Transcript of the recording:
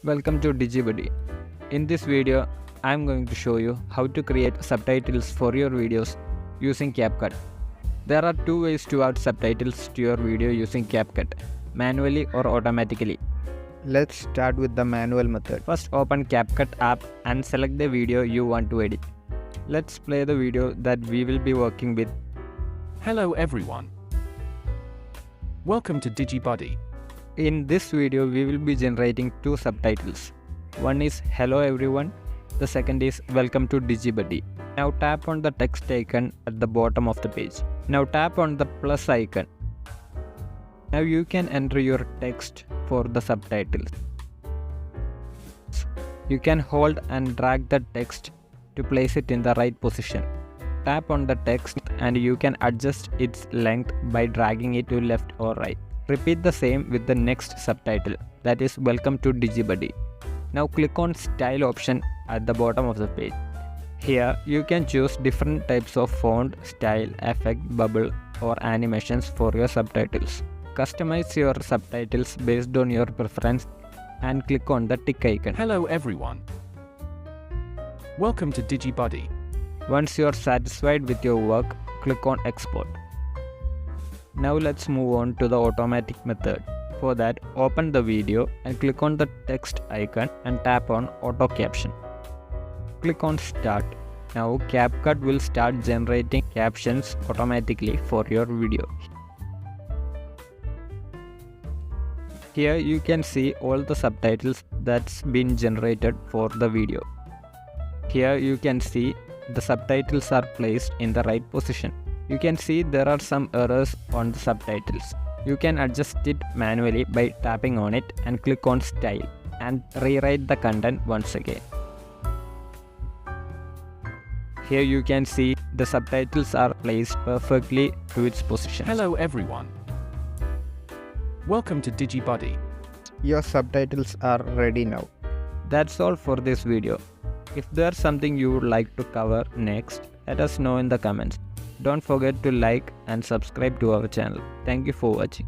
Welcome to DigiBuddy. In this video, I am going to show you how to create subtitles for your videos using CapCut. There are two ways to add subtitles to your video using CapCut, manually or automatically. Let's start with the manual method. First, open CapCut app and select the video you want to edit. Let's play the video that we will be working with. Hello everyone. Welcome to DigiBuddy. In this video, we will be generating two subtitles. One is Hello everyone, the second is Welcome to DigiBuddy. Now tap on the text icon at the bottom of the page. Now tap on the plus icon. Now you can enter your text for the subtitles. You can hold and drag the text to place it in the right position. Tap on the text and you can adjust its length by dragging it to left or right. Repeat the same with the next subtitle, that is Welcome to DigiBuddy. Now click on Style option at the bottom of the page. Here you can choose different types of font, style, effect, bubble or animations for your subtitles. Customize your subtitles based on your preference and click on the tick icon. Hello everyone. Welcome to DigiBuddy. Once you are satisfied with your work, click on Export. Now let's move on to the automatic method. For that, open the video and click on the text icon and tap on Auto Caption. Click on Start. Now CapCut will start generating captions automatically for your video. Here you can see all the subtitles that's been generated for the video. Here you can see the subtitles are placed in the right position. You can see there are some errors on the subtitles. You can adjust it manually by tapping on it and click on Style and rewrite the content once again. Here you can see the subtitles are placed perfectly to its position. Hello everyone. Welcome to DigiBuddy. Your subtitles are ready now. That's all for this video. If there's something you would like to cover next, let us know in the comments. Don't forget to like and subscribe to our channel. Thank you for watching.